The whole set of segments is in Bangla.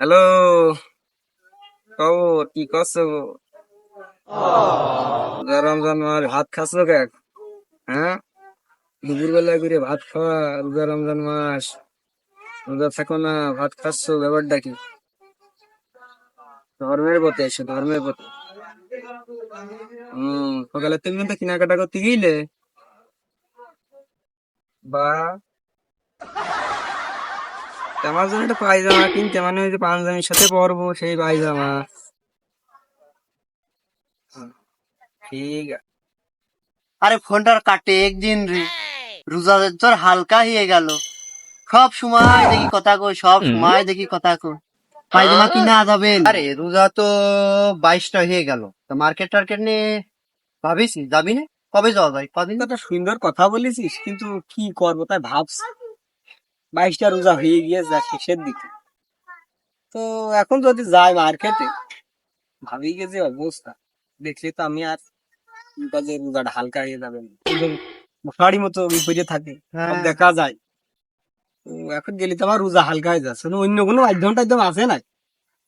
হ্যালো, খবর কি করছো? রমজান মাস ভাত খাচ্ছ কে? হ্যাঁ, দুপুর বেলা করে ভাত খাওয়া, রোজা রমজান মাস, রোজা থাকো না, ভাত খাচ্ছ, ব্যাপারটা কি? ধর্মের পথে এসো, ধর্মের পথে। সকালে তুমি তো কেনাকাটা করতে গিয়েছিলে? বা আমার জন্য একটা পায়জামা কিনতে, মানে ওই যে পাঞ্জাবির সাথে পরবো সেই পায়জামা। হুম, ঠিক আছে। আরে ফোনটার কাটে একদিন রোজা তোর হালকা হয়ে গেল। সব সময় দেখি কথা কই, সব সময় দেখি কথা কই। পায়জামা কিনা যাবেন? আরে রোজা তো 22টা হয়ে গেল, তো মার্কেট টার্কেট নিয়ে ভাবিস যাবি না? কবে যাওয়া যায় কদিন? একটা সুন্দর কথা বলেছিস, কিন্তু কি করবো তাই ভাবছি। 22টা রোজা হয়ে গিয়ে যা শেষের দিকে, তো এখন যদি যাই মার্কেটে, ভাবি গে যে অবস্থা দেখলে তো আমি আর কাজে রোজাটা হালকা হয়ে যাবে। ওদের মশারি মতো বিপরীতে থাকে, সব হ্যাঁ। দেখা যায়। তো এখন গেলে তো আমার রোজা হালকা হয়ে যাচ্ছে, অন্য কোনো মাধ্যম টাধ্যম আছে না,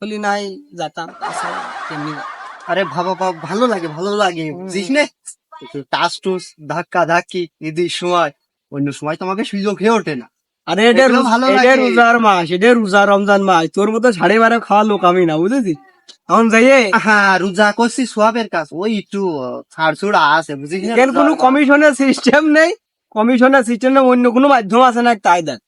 বলি নাই যেতাম, তাছাড়া কেমনি যা-। আরে ভালো লাগে, ভালো লাগে বুঝিস নে, একটু টাস টুস ধাক্কা ধাক্কি ঈদের সময়। অন্য সময় তোমাকে সুযোগ হয়ে ওঠে না। আরে এটা এগুলো ভালো এটা লাগে। রোজার মাস, এটা রোজা রমজান মাস, তোর মতো 12.5 খাওয়া লোক আমি না, বুঝেছিস? এখন যাইয়ে হ্যাঁ, রোজা করছি সোয়াবের কাজ, ওই একটু ছাড় ছুড় আছে বুঝিস না। এখানে কোনো কমিশনের সিস্টেম নেই, কমিশনের সিস্টেম নেই, অন্য কোনো মাধ্যম আছে না তাই দেখ।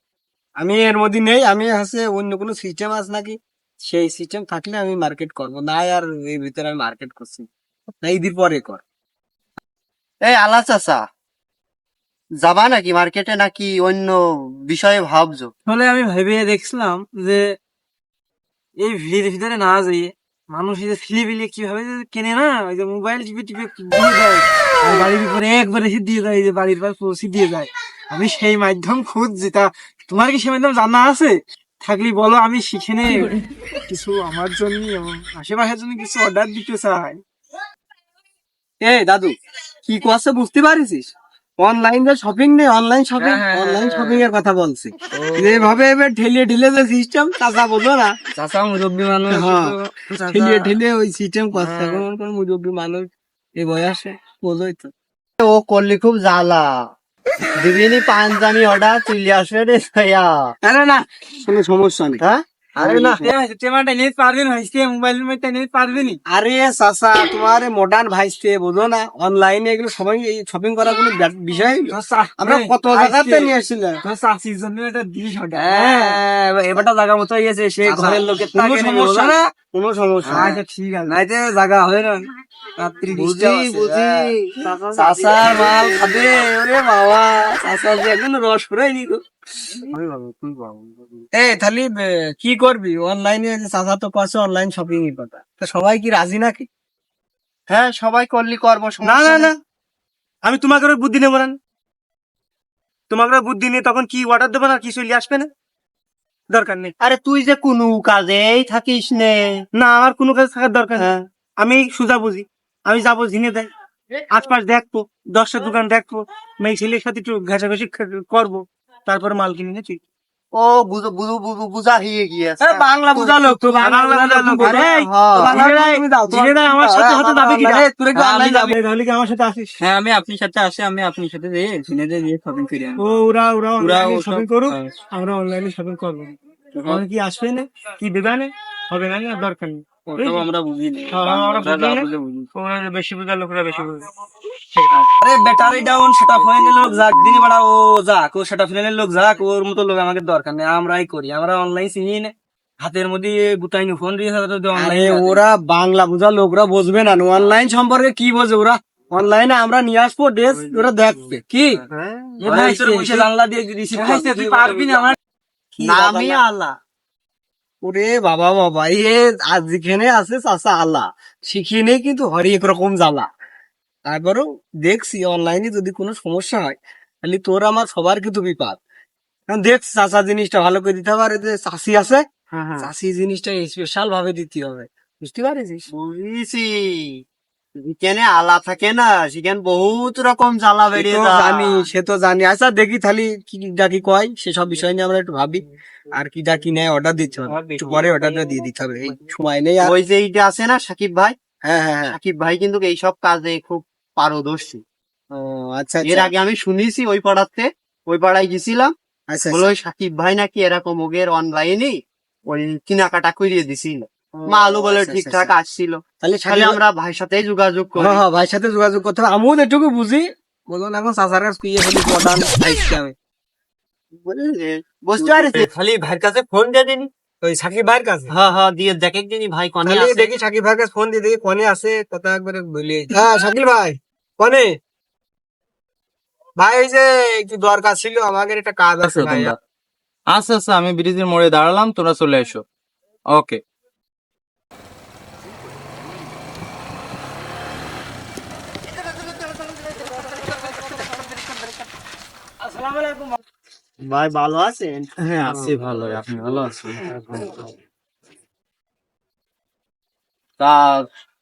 আমি এর মধ্যে নেই, আমি হচ্ছে অন্য কোনো সিস্টেম আছে নাকি, সেই সিস্টেম থাকলে আমি মার্কেট করবো না, আর এর ভিতরে আমি মার্কেট করছি না, ঈদের পরে কর। এই আলা চাচা, যাবা নাকি মার্কেটে, নাকি অন্য বিষয়ে ভাবছো? ফলে আমি ভেবে দেখছিলাম যে এই ভিড়ের ভিতরে না যাইয়ে মানুষ এই যে ফিলিপিলি কিভাবে যে কেনে না, ওই যে মোবাইল টিপে টিপে দিয়ে দেয় আর বাড়ির উপরে একবারে এসে দিয়ে যায়, এই যে বাড়ির পর পৌঁছে দিয়ে যায়। আমি সেই মাধ্যম খুঁজছি, তা তোমার কি সেই মাধ্যম জানা আছে? থাকলে বলো, আমি শিখে নে কিছু আমার জন্য এবং আশেপাশের জন্য কিছু অর্ডার দিতে চাই। এ দাদু, কি করছে বুঝতে পারিস? অনলাইন যে শপিং নেই, অনলাইন শপিং, অনলাইন শপিং এর কথা বলছি। যেভাবে এবার ঠেলিয়ে ঠেলে যে সিস্টেম, চাচা বললো না, চাচা মুরব্বী মানুষ, হ্যাঁ, চাচা ঠেলিয়ে ঠেলিয়ে ওই সিস্টেম করছে। এখন কোন মুরব্বী মানুষ এই বয়সে বোঝোই তো। ও করলি খুব জ্বালা, দিবিনি পাঞ্জাবি অর্ডার চলে আসবে রে ভাইয়া। আরে না, কোনো সমস্যা নেই। হ্যাঁ, আরে না, টেমাটা নিতে পারবি না, মোবাইলের মধ্যে নিতে পারবি না। আরে চাচা, তোমার মডার্ন ভাইসতে বোঝো না, অনলাইনে এগুলো সবাই শপিং করার কোনো বিষয় না। আমরা কত জায়গাতে নিয়ে এসেছিলাম। চাষির জন্য একটা দিস ওটা। হ্যাঁ, এবারটা জায়গা মতো হয়েছে, সে ঘরের লোকের কোনো তাকে নেবে, সমস্যা বোঝো না, কোনো সমস্যা না। আচ্ছা ঠিক আছে। নাইতে জায়গা হয় না, রাত্রি বুঝি বুঝি। চাচার মাল খাবে, ওরে বাবা, চাচার যে একদিন রস ফুরাইনি গো। তাহলে কি করবি অনলাইনে? চাচা তো পাশে অনলাইন শপিং এর কথা, তা সবাই কি রাজি নাকি? হ্যাঁ, সবাই করলি করবো, না সমস্যা না নেই। না, আমি তোমাকে ওর বুদ্ধি নেবো না, তোমাকে ওর বুদ্ধি নিয়ে তখন কি অর্ডার দেবো না, কি চলে আসবে না, দরকার নেই। আরে তুই যে কোনো কাজেই থাকিস নে। না, আমার কোনো কাজ থাকার দরকার নেই, হ্যাঁ, আমি সুজা বুঝি। আমি যাবো ঝিনে দেয়, আশপাশ দেখবো, 10টা দোকান দেখবো, মেয়ে ছেলের সাথে একটু ঘাসাঘাসি করবো, তারপর মাল কিনে নিয়ে চলে। ও বুঝা হয়ে গিয়েছে। বাংলা বুঝা লোক তো, বাংলা বুঝা লোক। আরে, আরে, হ্যাঁ। ঝিনে দেয় আমার সাথে হাতে যাবে কি না? তোরা কি হ্যাঁ, অনলাইন আমি যাবে, তাহলে কি আমার সাথে আসিস? হ্যাঁ, আমি আপনার সাথে আসি, আমি আপনার সাথে যেয়ে ঝিনেদের দিয়ে শপিং করি আমি। ওরা ওরা অনলাইনে ওসব, শপিং করুক, হ্যাঁ। আমরা অনলাইনে শপিং করবো। আমার কি আসবে না, কি দেবে না, হবে না, আর দরকার নেই। ওসব আমরা বুঝি না, হ্যাঁ, আমরা আমরা বুঝি যা না। বুঝে বুঝি। ওরা বেশি বুঝা লোকরা বেশি বুঝে। আরে ব্যাটারি ডাউন, সেটা ফোনের লোক যাক, দিনই বেড়া ও যাক, ও সেটা ফোনের লোক যাক, ওর মতো লোক আমাদের দরকার নেই, আমরাই করি, আমরা অনলাইন চিনি না। হাতের মধ্যে গুতাইনি ফোন দিয়ে অনলাইন। ওরা বাংলা বুঝা লোকরা বুঝবে না, অনলাইন সম্পর্কে কি বোঝে ওরা? অনলাইনে আমরা নিয়ে আসবো ড্রেস, ওরা দেখবে কি জানলা দিয়ে রিসিভ করবে। তুই পারবি না আমার নামই আলা। ওরে বাবা বাবা, আজ যেখানে আছে চাচা আল্লাহ, শিখিয়ে নেই কিন্তু হরেক রকম জ্বালা। তারপরেও দেখছি অনলাইনে যদি কোনো সমস্যা হয়, তাহলে তোর আমার সবার কিন্তু বিপদ। কারণ দেখছি চাচা জিনিসটা ভালো করে দিতে হবে, আর যে চাষি আছে, চাষি জিনিসটা স্পেশাল ভাবে দিতে হবে, বুঝতে পারিস? বুঝিছি, যেখানে আলা থাকে না সেখানে বহুত রকম জ্বালা বেরিয়ে জানি, সে তো জানি। আচ্ছা দেখি তাহলে কি ডাকি কয় সেসব বিষয় নিয়ে আমরা একটু ভাবি। আর কি ডাকি নেয় অর্ডার দিতে হবে, একটু পরে অর্ডারটা দিয়ে দিতে হবে, এই সময় নেই আর। ওই যে এইটা আছে না সাকিব ভাই, হ্যাঁ হ্যাঁ হ্যাঁ। সাকিব ভাই কিন্তু এইসব কাজে খুব পারদর্শী। ও আচ্ছা এর আচ্ছা আগে আমি শুনেছি ওই পাড়াতে, ওই পাড়ায় গেছিলাম, আচ্ছা বলে ওই সাকিব ভাই নাকি এরকম ওগের অনলাইনে ওই কেনাকাটা করিয়ে দিছিল, মালও বলে আচ্ছা, ঠিকঠাক আচ্ছা। আসছিল। তাহলে তাহলে আমরা ভাইয়ের সাথেই যোগাযোগ করি। হ্যাঁ হ্যাঁ ভাইয়ের সাথে যোগাযোগ করতে হবে, আমিও এটুকু বুঝি। বলুন এখন চাচার কাছে কুইয়ে ফেলি মডার্ন আইসছি আমি। বুঝতে পারছি, খালি ভাইয়ের কাছে ফোন দিয়ে দিনি। ওই সাকিব ভাইয়ের কাছে হ্যাঁ হ্যাঁ, দিয়ে দেখে দিনি ভাই কনে তাহলে আছে। দেখি সাকিব ভাইয়ের কাছে ফোন দিয়ে দেখি কনে আছে, কথা একবারে বলি। হ্যাঁ শাকিল ভাই, কনে ভাই? ওই যে একটু দরকার ছিল, আমাদের একটা কাজ আছে ভাই। আচ্ছা আচ্ছা, আমি ব্রিজের মোড়ে দাঁড়ালাম, তোমরা চলে এসো। ওকে। ভাই ভালো আছেন? হ্যাঁ আছি ভালো, আপনি ভালো আছেন? তা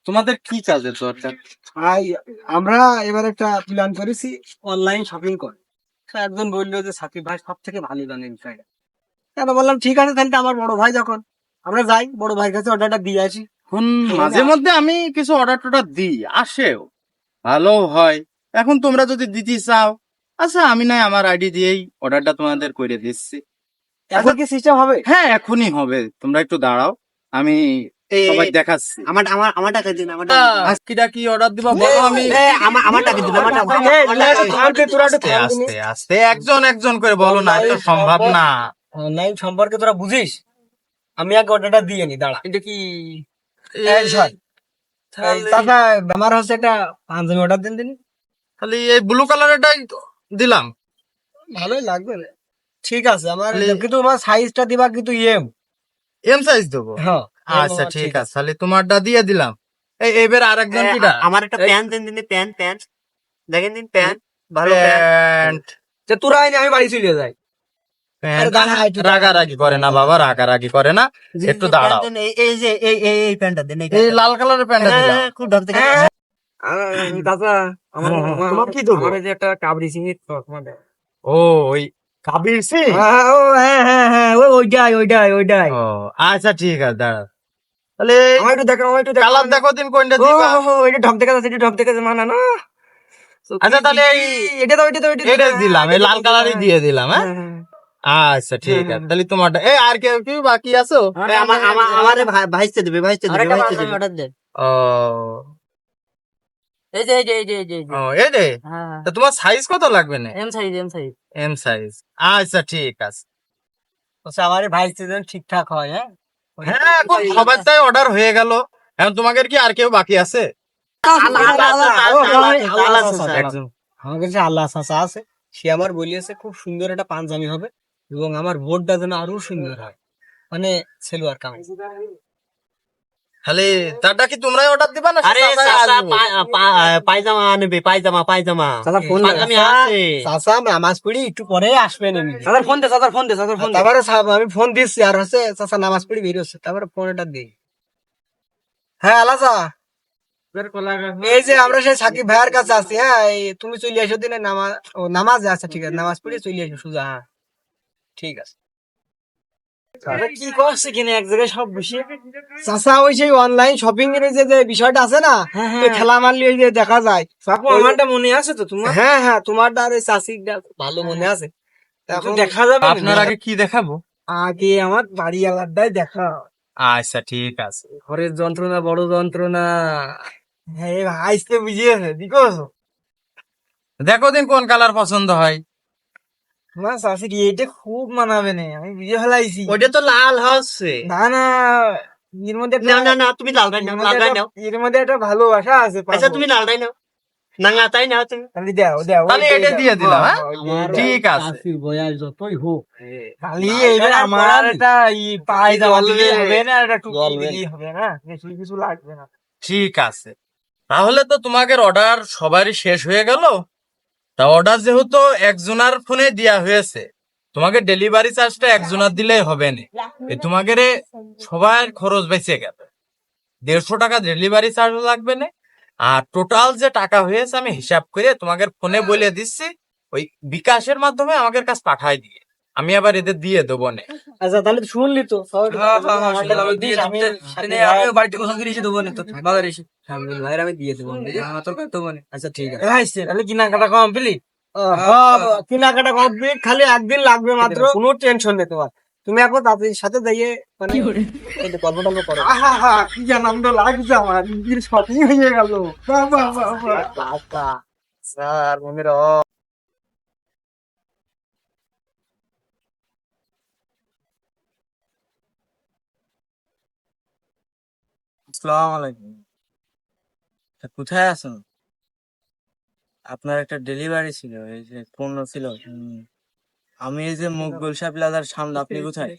তোমাদের কি কাজের দরকার? ভাই আমরা এবার একটা প্ল্যান করেছি অনলাইন শপিং করে। একজন বললো যে সাকিব ভাই সব থেকে ভালো জানে বিষয়টা। কেন বললাম ঠিক আছে, তাহলে তো আমার বড় ভাই যখন, আমরা যাই বড় ভাইয়ের কাছে অর্ডারটা দিয়ে আসি। এখন মাঝে মধ্যে আমি কিছু অর্ডার টর্ডার দিই, আসেও, ভালো হয়। এখন তোমরা যদি দিতে চাও, আচ্ছা আমি নাই আমার আইডি দিয়েই অর্ডারটা তোমাদের করে দিচ্ছি। এখন কি সিস্টেম হবে? হ্যাঁ এখনই হবে, তোমরা একটু দাঁড়াও, আমি সবাই দেখাচ্ছি। আমার টাকা দিন, আমার টাকা দিন। আজকিটা কি অর্ডার দিবা বলো, আমি আমার টাকা দিন, আমার টাকা দিন। আস্তে আস্তে আস্তে একজন একজন করে বলো না, এটা সম্ভব না। অনলাইন সম্পর্কে তোরা বুঝিস, আমি আগে অর্ডারটা দিয়ে নি, দাঁড়া। এটা কি দাদা আমার হচ্ছে একটা পাঞ্জাবি অর্ডার দিন দিন। খালি এই ব্লু কালারটাই দিলাম? ভালোই লাগবে রে। ঠিক আছে, আমার কিন্তু আমার সাইজটা দিবা কিন্তু এম সাইজ দেবো? হ্যাঁ আচ্ছা ঠিক আছে, তাহলে তোমারটা দিয়ে দিলাম। এবার আরেকজন কিটা? আমার একটা প্যান্ট দিন দিন, প্যান্ট দেখেন দিন, প্যান্ট ভালো প্যান্ট। প্যান্ট তোরা আইনি আমি বাড়ি চলে যাই। আরে দাঁড়া, একটু দাঁড়া। রাগারাগি করে না বাবা, রাগারাগি করে না, একটু দাঁড়াও। এই যে এই প্যান্টটা দিন, এই লাল কালারের প্যান্টটা দিলাম। খুব ধরতে দাদা আমার তোমার কি দেবো? আমার এই যে একটা কাবড়ি সিংহের তোমার ও ওই কাবির সিং? ও হ্যাঁ হ্যাঁ হ্যাঁ, ওইটাই। ও আচ্ছা ঠিক আছে, দাঁড়াও তাহলে। আমার একটু দেখো, আমার একটু দেখো। কালার দেখো দিন কোনটা ও দিবা। এটা ঢক দেখা যাচ্ছে, এটা ঢক দেখা যাচ্ছে, মানা না। আচ্ছা তাহলে এটা তো এটা দিলাম, এই লাল কালারই দিয়ে দিলাম। হ্যাঁ আচ্ছা ঠিক আছে, তাহলে তোমারটা। এই আর কেউ কি বাকি আছো? আমার ভাইস্তে দেবে, ভাইস্তে দেবে। অর্ডার দেন। ও এই যে ও এই রে, হ্যাঁ, তা তোমার সাইজ কত লাগবে না? M size. M size. আচ্ছা ঠিক আছে। আমার ভাই যেন ঠিকঠাক হয়। হ্যাঁ হ্যাঁ এখন সবার তাই অর্ডার হয়ে গেল, এখন তোমাদের কি আর কেউ বাকি আছে? একজন আমার কাছে আল্লাহ চাচা আছে, সে আমার বলিয়েছে খুব সুন্দর একটা পাঞ্জাবি হবে এবং আমার বোর্ডটা যেন আরো সুন্দর হয়, মানে সেলোয়ার কামিজ। খালি তারটা কি তোমরাই অর্ডার দিবা না? আরে পায়জামা নেবে, পায়জামা চাচা ফোন পাঞ্জাবি আছে। চাচা নামাজ পড়ি একটু পরে আসবেন। চাচার ফোন দে, তারপরে আমি ফোন দিচ্ছি, আর হচ্ছে চাচা নামাজ পড়ি বের হচ্ছে, তারপরে ফোনটা দিই। হ্যাঁ আলাসা, এই যে আমরা সেই সাকিব ভাইয়ের কাছে আছি। হ্যাঁ তুমি চলে এসো দিনে নামাজে। আচ্ছা ঠিক আছে, নামাজ পড়ে চলে এসো সোজা। হ্যাঁ ঠিক আছে। কি করছে কিনা এক জায়গায় সব বসে। চাচা ওই সেই অনলাইন শপিং এর যে বিষয়টা আছে না, খেলা মারলি ওই যে দেখা যায়। আমারটা মনে আছে তো তোমার? হ্যাঁ হ্যাঁ, তোমারটা আর ওই চাষিটা ভালো মনে আছে। এখন দেখা যাবে। আপনার আগে কি দেখাবো? আগে আমার বাড়ি আলাদাই দেখা। আচ্ছা ঠিক আছে। ঘরের যন্ত্রণা বড় যন্ত্রণা। হ্যাঁ আইসতে বুঝিয়েছে দিকো। দেখো দিন কোন কালার পছন্দ হয়। তোমার শাশুড়ি এটা খুব মানাবে না, আমি বুঝে ফেলাইছি। ওইটা তো লাল হচ্ছে। না না, এর মধ্যে না তুমি লালটাই নাও, লালটাই নাও। এর মধ্যে একটা ভালোবাসা আছে। আচ্ছা তুমি লালটাই নাও, নাঙাতাই নাও তুমি। তাহলে দাও তাহলে এটা দিয়ে দিলাম। হ্যাঁ ঠিক আছে। বয়াস যতই হোক, খালি এইবার আমার একটা পায়জামা দিলেই হবে না, একটা টুপি দিলেই হবে না, বেশি কিছু লাগবে না। ঠিক আছে, তাহলে তো তোমাদের অর্ডার সবারই শেষ হয়ে গেল। তা অর্ডার যেহেতু একজনের ফোনে দেয়া হয়েছে, তোমাকে ডেলিভারি চার্জটা একজনের দিলেই হবে না। তোমাদের সবার খরচ বেঁচে গেল, 150 টাকা ডেলিভারি চার্জ লাগবে না, আর টোটাল যে টাকা হয়েছে আমি হিসাব করে তোমাকে ফোনে বলে দিচ্ছি, ওই বিকাশের মাধ্যমে আমাদের কাছে পাঠাই দিয়ে আমি আবার এদের দিয়ে দেবো না। আচ্ছা তাহলে তো শুনলি তো সবাই হ্যাঁ হ্যাঁ হ্যাঁ শুনলাম। আমি দিয়ে আমি সাথে আমিও বাড়িতে কোথাও গিয়ে এসে দেবো না তো বাজারে এসে ভাইয়ের আমি দিয়ে দেবো হ্যাঁ তোর কাছে দেবো না। আচ্ছা ঠিক আছে আসছে তাহলে কেনাকাটা কমপ্লিট কেনাকাটা কমপ্লিট, খালি একদিন লাগবে মাত্র, কোনো টেনশন নেই তোমার। তুমি এখন তাদের সাথে যাইয়ে মানে এই যে গল্প টল্প করো। আহা কি আনন্দ লাগছে আমার, নিজের শপিং হয়ে গেল। বাহ বাহ বাহ বাহ। স্যার মনের আসসালামু আলাইকুম। তা কোথায় আছো? আপনার একটা ডেলিভারি ছিল, এই যে পণ্য ছিল। আমি এই যে মুঘল প্লাজার সামনে, আপনি কোথায়?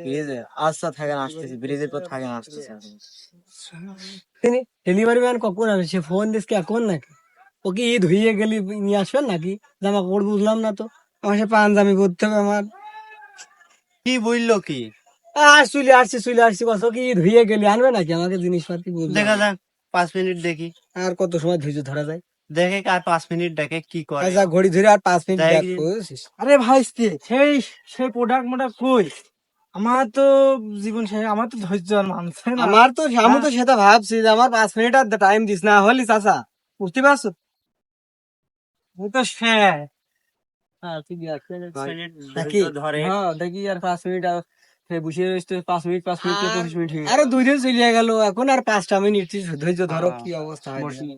ব্রিজে? আচ্ছা থাকেন আসতেছি, ব্রিজের পর থাকেন আসতেছি। তিনি ডেলিভারি ম্যান কখন আসবে? সে ফোন দিস এখন নাকি? ও কি ঈদ হইয়ে গেলি নিয়ে আসবেন নাকি? জামা কাপড় বুঝলাম না তো, আমার সে পাঞ্জাবি পরতে হবে আমার। কি বললো কি? চলে আসছি কত, কি ঈদ হইয়ে গেলি আনবে নাকি আমাকে জিনিসপাতি? বুঝলাম দেখা না। যাক, 5 মিনিট দেখি। আর কত সময় ধৈর্য ধরা যায়? দেখে আর 5 মিনিট দেখে কি করে। আচ্ছা ঘড়ি ধরে আর 5 মিনিট তাই দেখ কি? বুঝছিস? আরে ভাই সেই সেই প্রোডাক্ট মোডাক্ট কই? আমার তো জীবন শেষ, আমার তো ধৈর্য আর মানছে না। আমার তো আমি তো সেটা ভাবছি যে আমার 5 মিনিট আর টাইম দিস না হলি চাচা, বুঝতে পারছো? আমি তো শেষ। হ্যাঁ ঠিক আছে দেখি, ধরে হ্যাঁ দেখি আর 5 মিনিট আর বসে রয়েছে, 5 মিনিট 25 মিনিট আরে 2 দিন চলে গেল, এখন আর 5টা মিনিট ধৈর্য ধরো। কি অবস্থা হয় বসি।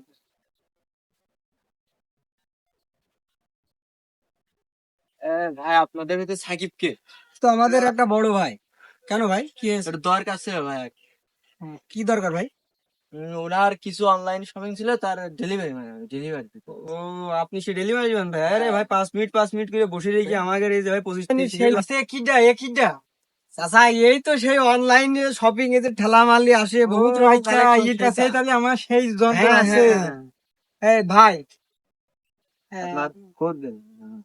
ভাই আপনাদের ভিতরে সাকিব কে? তো আমাদের একটা বড় ভাই। কেন ভাই কি হয়েছে? একটু দরকার ছিল ভাই। কি দরকার ভাই? ওনার কিছু অনলাইন শপিং ছিল, তার ডেলিভারি ডেলিভারি। ও আপনি সে ডেলিভারি ম্যান ভাই? আরে ভাই 5 মিনিট করে বসে রেখে আমাদের এই যে ভাই 25 চাচা এই তো সেই অনলাইন শপিং এ যে ঠেলা মারলি আসে বহুত তাহলে আমার সেই যন্ত্র আছে। এই ভাই কোড দেন।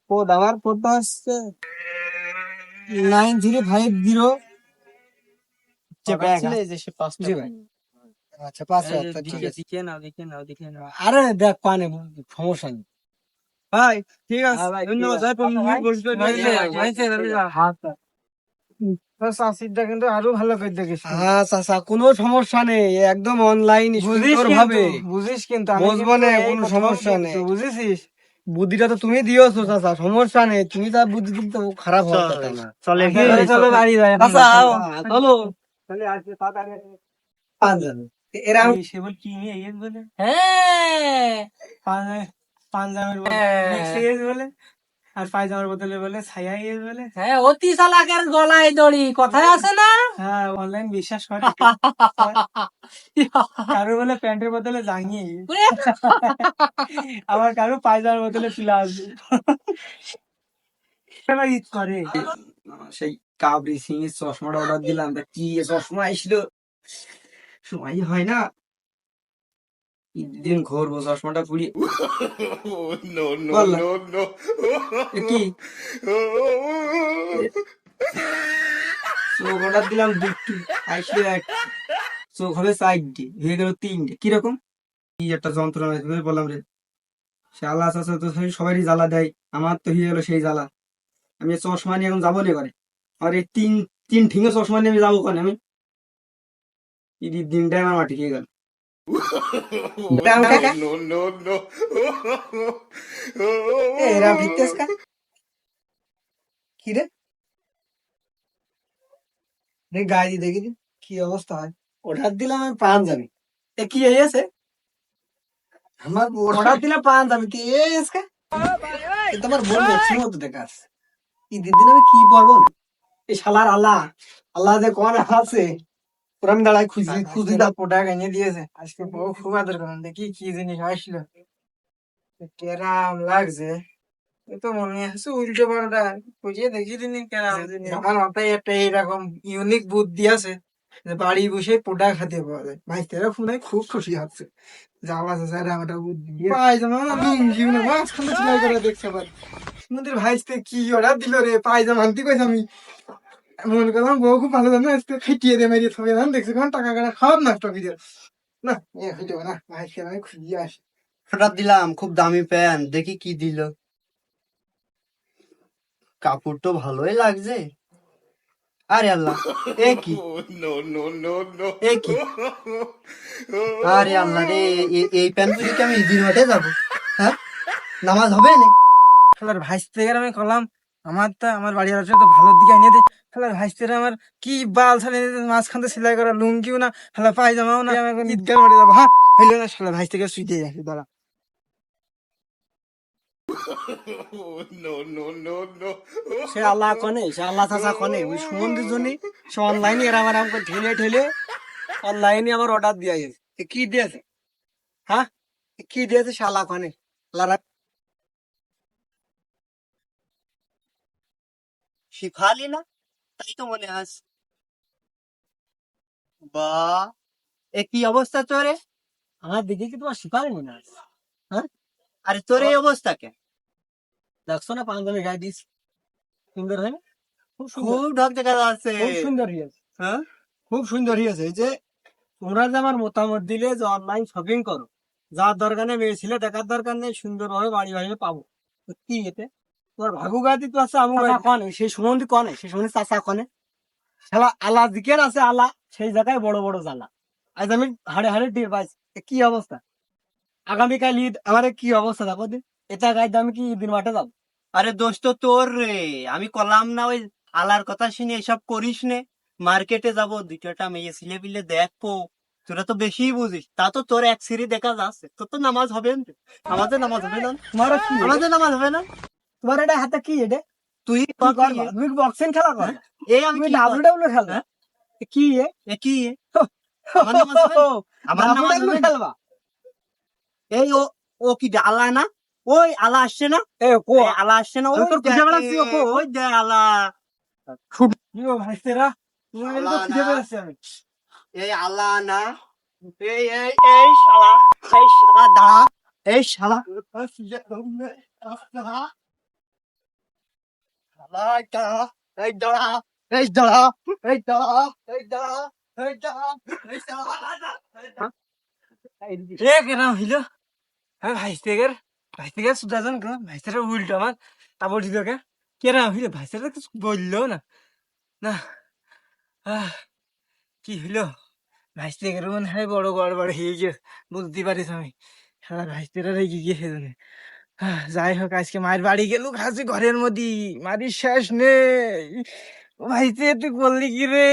কোড, আমার কোডটা হচ্ছে 9050। জি ভাই। আচ্ছা 5 ঠিক আছে। দেখে নাও। আরে দেখ পানে সমস্যা নেই ভাই, ঠিক আছে ধন্যবাদ ভাই। 5 মিনিট বসবে কিন্তু আরো ভালো করে দেখিস। হ্যাঁ চাচা কোনো সমস্যা নেই, একদম অনলাইন ভাবে বুঝিস, কিন্তু বুঝবো না, কোনো সমস্যা নেই বুঝেছিস। বুদ্ধিটা তো তুমি দিয়েছো চাচা, সমস্যা নেই, তুমি তার বুদ্ধি দিলে তো খারাপ হওয়ার কথা না। চলে চলো বাড়ি যাই চলো। তাহলে আজকে তাড়াতাড়ি পাঞ্জাবি এরা সে বল কি নিয়ে এই বলে, হ্যাঁ পাঞ্জাবের বলে আর পায়জামার বদলে বলে ছায়া ইয়ে বলে। হ্যাঁ অতি চালাকের গলায় দড়ি কথায় আছে না? হ্যাঁ অনলাইন বিশ্বাস করে। কারো বলে প্যান্টের বদলে জাঙিয়ে, আবার কারো পায়জামার বদলে প্লাজ। ঈদ করে সেই কাবরি সিং এর চশমাটা অর্ডার দিলাম, তা কি চশমা আসলো, সময় হয় না। দিন ঘুরবো চশমাটা পুড়িয়ে। কি চোখ অর্ডার দিলাম 2টি, আসলো 1টি, চোখ হবে 4টি, হয়ে গেল 3টে। কিরকম কি একটা যন্ত্রণা বললাম রে। সে আল্লাহ চাচা তো সবারই জ্বালা দেয়, আমার তো হয়ে গেল সেই জ্বালা। আমি চশমা নিয়ে এখন যাবো না করে, আর এই তিন ঠিঙে চশমা নিয়ে আমি যাবো কেন? আমি ঈদের দিনটাই আমার মাটি খেয়ে গেল। কি রে গাড়ি দেখি কি অবস্থা হয়। অর্ডার দিলাম আমি পাঞ্জাবি, এ কি হয়েছে? আমার অর্ডার দিলাম পাঞ্জাবি, কি এসকে তোমার বোন ম্যাক্সিমাম মতো দেখা আছে। ঈদের দিন আমি কি পরবো? এই শালার আল্লাহ আল্লাহ যে কোন আছে ওরা আমি দাঁড়াই খুঁজি তার প্রোডাক্ট এনে দিয়েছে। আজকে বউ খুব আদর করেন, দেখি কি জিনিস আসলো, কেরাম লাগছে। এই তো মনে আছে উল্টো পাল্টা খুঁজিয়ে দেখি দিন কেরাম জিনিস। আমার মাথায় একটা এইরকম ইউনিক বুদ্ধি আছে যে বাড়ি বসে প্রোডাক্ট হাতে পাওয়া যায়। ভাই তেরা ফোনে খুব খুশি হচ্ছে, যাওয়া স্যার আমার বুদ্ধি পায়জামা আমি জীবনে মাঝখানে সেলাই করে দেখতে পারি। আমাদের ভাইস্তে কি অর্ডার দিল রে, পায়জামা আনতে কইছে। আমি মনে করলাম বউ খুব ভালো জানো, আজকে খেটিয়ে দিয়ে মেরিয়ে থাকবে, দেখছি কারণ টাকা কাটা খাওয়ার নষ্ট করে না এ হইতে না ভাইকে আমি খুঁজে আসি। অর্ডার দিলাম, খুব দামি প্যান্ট, দেখি কি দিল। কাপড় তো ভালোই লাগছে। আরে আল্লাহ, এ কি এ কি, আরে আল্লাহ রে, এই প্যান্ট পরে কি আমি ঈদের মাঠে যাবো? হ্যাঁ, নামাজ হবে না? খেলার ভাইস থেকে আমি কলাম আমার তা আমার বাড়ির আসলে তো ভালো দিকে এনে দে। খেলার ভাইস থেকে আমার কি বাল ছাড়ে মাঝখান থেকে সেলাই করা লুঙ্গিও না, খেলা পায়জামাও না, আমি এখন ঈদগাহ মাঠে যাবো। হ্যাঁ হইলো না, শালা ভাইস থেকে শুইতে যাচ্ছি দাঁড়া। সে আল্লাহ কনে, সে আল্লাহ চাচা কনে, ওই সুমন্দির জন্য সে অনলাইনে এরাম এরাম করে ঠেলে ঠেলে অনলাইনে আমার অর্ডার দিয়ে গেছে। এ কি দিয়েছে? হ্যাঁ, কি দিয়েছে সে আল্লাহ কনে। আল্লাহ শিখালি না, তাই তো মনে হয়। বা, এ কি অবস্থা তোরে? আমার দিকে কি তোমার শিকারি মনে হয়? হ্যাঁ, আরে তোর এই অবস্থা কে? দেখছো না পাঞ্জাবি গায়ে দিস, সুন্দর হয় না? খুব সুন্দর, খুব ঢক দেখা যাচ্ছে। খুব সুন্দর হয়েছে, হ্যাঁ, খুব সুন্দর হয়েছে। এই যে তোমরা যে আমার মতামত দিলে যে অনলাইন শপিং করো, যার দরকার নেই, মেয়ে ছেলে দেখার দরকার নেই, সুন্দরভাবে বাড়ি বাড়ি পাবো। তো কি এতে তোমার ভাগু গাদি তো আছে, আমার কনে সেই সুমন্দি কনে, সেই সুমন্দি চাচা কনে। শালা আল্লাহ দিকের আছে আল্লাহ, সেই জায়গায় বড় বড় জ্বালা। আজ আমি হাড়ে হাড়ে টের পাইছি। এ কি অবস্থা, আগামীকাল ঈদ, আমার এ কি অবস্থা দেখো দিন। এটা গাইতে আমি কি ঈদের মাঠে যাবো? আরে দোস্ত তোর রে, আমি কলাম না ওই আলার কথা শুনে এসব করিস নে। মার্কেটে যাব, দুই চারটা মেয়ে ছেলে পিলে দেখবো। তোরা তো বেশি বুঝিস, তা তো তোর এক সিঁড়ি দেখা যাচ্ছে। তোর তো নামাজ হবে না, আমাদের নামাজ হবে না, তোমার কি আমাদের নামাজ হবে না। তোমার এটা হাতে কি এটা? তুই কি করবা? তুমি বক্সিং খেলা কর, এই আমি তুমি কি ডাব্লিউ ডাব্লিউ খেলবা? হ্যাঁ? এ কি এ? এ কি এ? আমার নামাজ হবে না? আমার নামাজ হবে ডাব্লিউ না? খেলবা? এই ও, ও কি আলা না? ওই আলা আসছে না? এ কো এই আলা আসছে না? ওই তোর খুঁজে দেখ, বেড়াচ্ছি, ও কো? ওই দে আলা। ইও ভাইস্তেরা, তোমার তো আল্লাহ খুঁজে না। বেড়াচ্ছি আমি। এই আলা না, এই শালা, এই শালা দাঁড়া, এই শালা, শালা, এই দাঁড়া, এই দাঁড়া, এই দাঁড়া, এই দাঁড়া, এই দাঁড়া, এই দাঁড়া, এই দাঁড়া। এ কেনা হইলো? হ্যাঁ ভাইস্তেগের সুদাজন কেন ভাইস্তেরা উল্টো আমার তারপর দিল কে কেনা হইলো? ভাইস্তেরা কিছু বললো না। না, আহ, কি হইলো? ভাইস্তেগের মনে হয় বড় গড়বড় হয়ে গিয়ে, বুঝতে পারিস আমি। সারা ভাইস্তেরা রেগে গিয়েছে জানে। যাই হোক, আজকে মায়ের বাড়ি গেল, খাসি ঘরের মধ্যে, মারির শেষ নেই। ভাইস্তে তুই করলি কি রে?